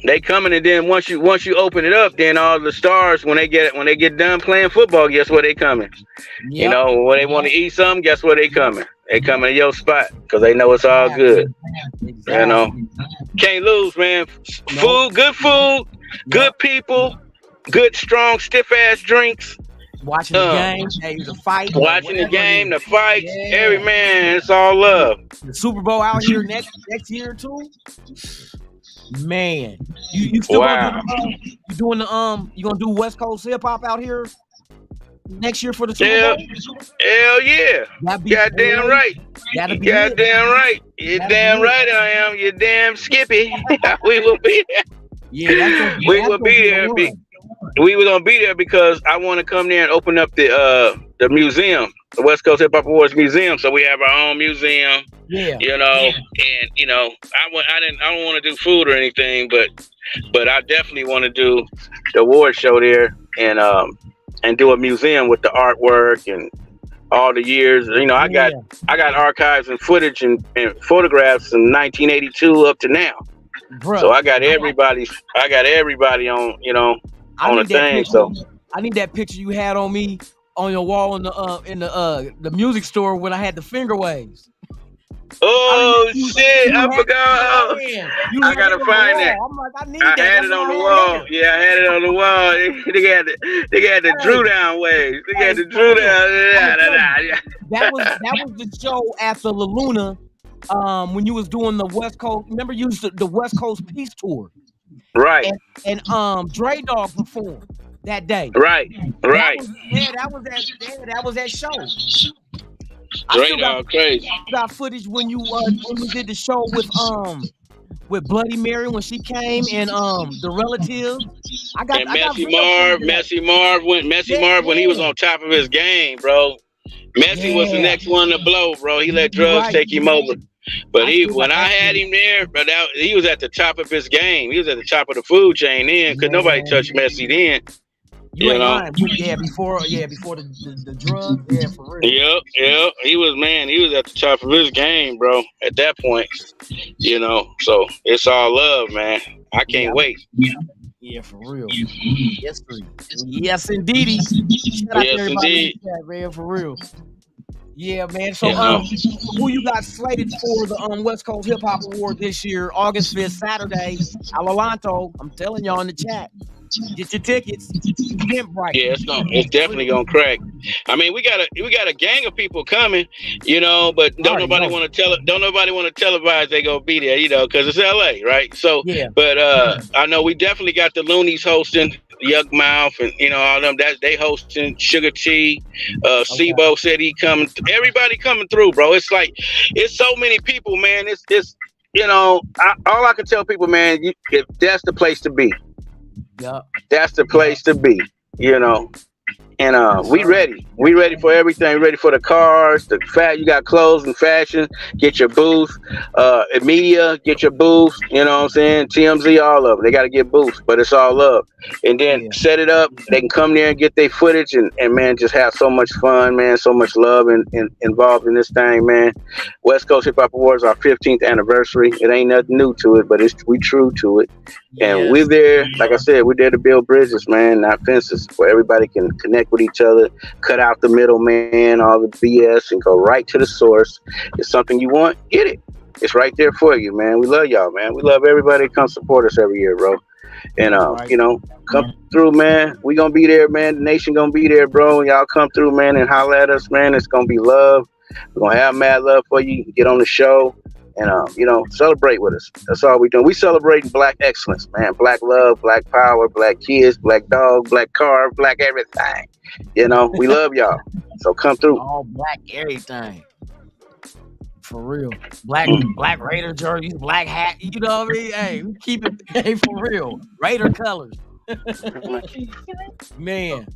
They coming, and then once you open it up, then all the stars when they get done playing football, guess where they coming? Yep. When they want to eat something, guess where they coming? They coming to your spot because they know it's all good. Exactly. Can't lose, man. Food, good people, good strong stiff ass drinks. Watching the game, the fight. Watching the game, the fights, every man, it's all love. The Super Bowl out here next year too. Man, you still gonna you gonna do West Coast hip hop out here next year for the Super Bowl? Hell yeah! Goddamn right. Goddamn right. You're damn right I am. You're damn Skippy. We will be there. Yeah, we will be there. We were gonna be there because I want to come there and open up the museum, the West Coast Hip Hop Awards Museum. So we have our own museum. Yeah. And I don't want to do food or anything, but I definitely want to do the award show there and do a museum with the artwork and all the years. I got archives and footage and photographs from 1982 up to now. Bruh, so I got everybody on. On the thing, so I need that picture you had on me on your wall in the music store when I had the finger waves. Oh shit! I forgot. I gotta find that. I'm like, I had it on the wall. Yeah, I had it on the wall. They had the Drew down waves. They had the Drew down. That was the show after La Luna. When you was doing the West Coast. Remember, you used the West Coast Peace Tour. Right. And Dre Dog performed that day. Right. That was that show. Dre Dog crazy. Got footage when you did the show with Bloody Mary when she came and the relatives. Messy Marv when he was on top of his game, bro. Messy was the next one to blow, bro. He let drugs take him over. But when I had him there, but he was at the top of his game. He was at the top of the food chain then, because nobody touched Messy then. You know? Before the drugs, yeah, for real. Yep. He was at the top of his game, bro, at that point. So it's all love, man. I can't wait. Yeah, for real. Yes, indeedy. Shout out to everybody in the chat, man, for real. Yeah, man. So, who you got slated for the West Coast Hip Hop Award this year, August 5th, Saturday, Alalanto? I'm telling y'all in the chat. Get your tickets. Right. Yeah, it's definitely gonna crack. I mean, we got a gang of people coming, but don't nobody want to televise they gonna be there, because it's LA, right? So, but I know we definitely got the Loonies hosting. Yuck Mouth, and all them that they hosting. Sugar T, Sibo said he coming. Everybody coming through, bro. It's like it's so many people, man. It's all I can tell people, man. If that's the place to be. Yeah, that's the place to be. And we ready. We ready for everything. Ready for the cars, the you got clothes and fashion. Get your booth. Media, get your booth. You know what I'm saying? TMZ, all of them. They got to get booths, but it's all love. And then set it up. They can come there and get their footage and man, just have so much fun, man. So much love and involved in this thing, man. West Coast Hip Hop Awards, our 15th anniversary. It ain't nothing new to it, but we true to it. And we're there, like I said, we're there to build bridges, man, not fences, where everybody can connect with each other, cut out the middleman, all the BS, and go right to the source. If something you want, get it. It's right there for you, man. We love y'all, man. We love everybody that comes support us every year, bro. And, come through, man. We gonna be there, man. The nation gonna be there, bro. Y'all come through, man, and holler at us, man. It's gonna be love. We're gonna have mad love for you. Get on the show. And, celebrate with us. That's all we doing. We celebrating black excellence, man. Black love, black power, black kids, black dog, black car, black everything. We love y'all. So come through. All black everything. For real. Black Raider jerseys, black hat. You know what I mean? Hey, we keep it for real. Raider colors. Man.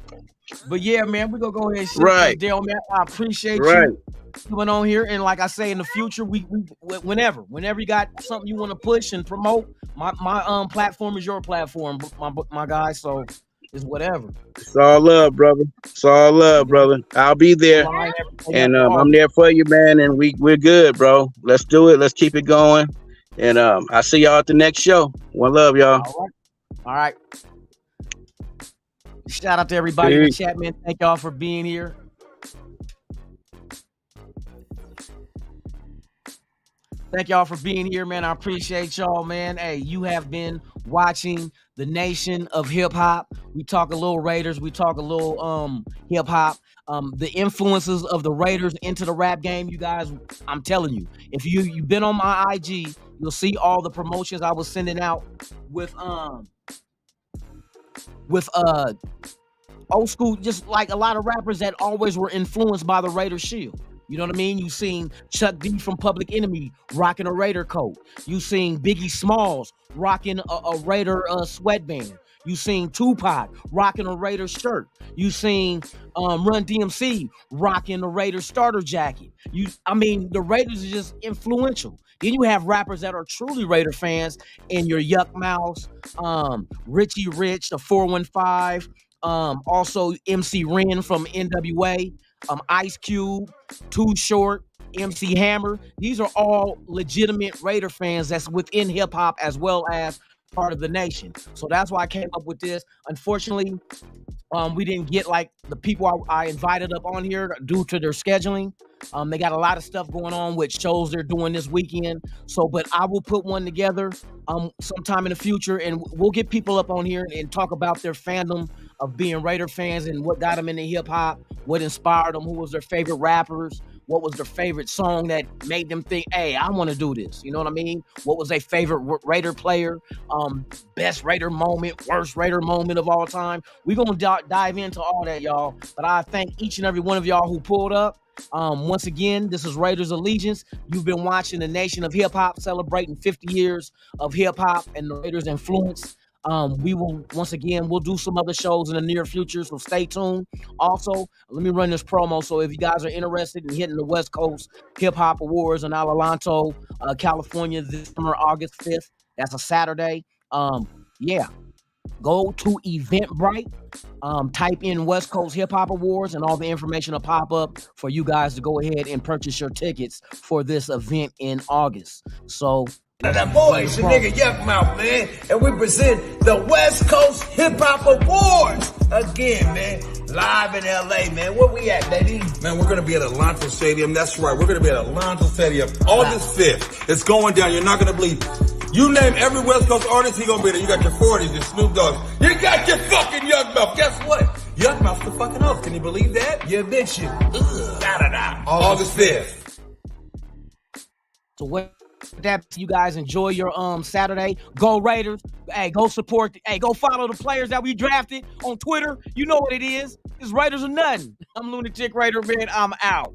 But yeah, man, we're gonna go ahead and shut this down, man. I appreciate you coming on here. And like I say, in the future, we whenever you got something you want to push and promote, my platform is your platform, my guy. So it's whatever. It's all love, brother. It's all love, brother. I'll be there. And I'm there for you, man. And we're good, bro. Let's do it. Let's keep it going. And I'll see y'all at the next show. One love, y'all. All right. Shout out to everybody in the chat, man. Thank y'all for being here. Thank y'all for being here, man. I appreciate y'all, man. Hey, you have been watching the Nation of Hip Hop. We talk a little Raiders. We talk a little hip hop. The influences of the Raiders into the rap game, you guys, I'm telling you, if you've been on my IG, you'll see all the promotions I was sending out with old school, just like a lot of rappers that always were influenced by the Raider shield. You know what I mean? You seen Chuck D from Public Enemy rocking a Raider coat. You seen Biggie Smalls rocking a Raider sweatband. You seen Tupac rocking a Raider shirt. You seen Run DMC rocking a Raider starter jacket. The Raiders are just influential. Then you have rappers that are truly Raider fans in your Yuck Mouths, Richie Rich, the 415, also MC Ren from NWA, Ice Cube, Too Short, MC Hammer. These are all legitimate Raider fans that's within hip hop as well as part of the nation. So that's why I came up with this. Unfortunately, we didn't get like the people I invited up on here due to their scheduling. They got a lot of stuff going on with shows they're doing this weekend. But I will put one together sometime in the future, and we'll get people up on here and talk about their fandom of being Raider fans and what got them into hip hop, what inspired them, who was their favorite rappers, what was their favorite song that made them think, hey, I want to do this. You know what I mean? What was their favorite Raider player? Best Raider moment, worst Raider moment of all time. We're going to dive into all that, y'all. But I thank each and every one of y'all who pulled up. Once again, this is Raiders Allegiance. You've been watching the Nation of Hip Hop celebrating 50 years of hip hop and the Raiders' influence. We will, once again, we'll do some other shows in the near future, so stay tuned. Also, let me run this promo. So if you guys are interested in hitting the West Coast Hip Hop Awards in Adelanto, California, this summer, August 5th, that's a Saturday. Go to Eventbrite, type in West Coast Hip Hop Awards, and all the information will pop up for you guys to go ahead and purchase your tickets for this event in August. So, that boy, it's your nigga Yuck Mouth, man. And we present the West Coast Hip Hop Awards again, man. Live in LA, man. Where we at, baby? Man, we're going to be at Atlanta Stadium. That's right. We're going to be at Atlanta Stadium August 5th. It's going down. You're not going to believe. You name every West Coast artist, he going to be there. You got your 40s, your Snoop Dogg's. You got your fucking Yuck Mouth. Guess what? Yuck Mouth's the fucking host. Can you believe that? You bitch you. August 5th. So what? That you guys enjoy your Saturday. Go Raiders. Hey, go support. Hey, go follow the players that we drafted on Twitter. You know what it is. It's Raiders or nothing. I'm Lunatic Raider, man. I'm out.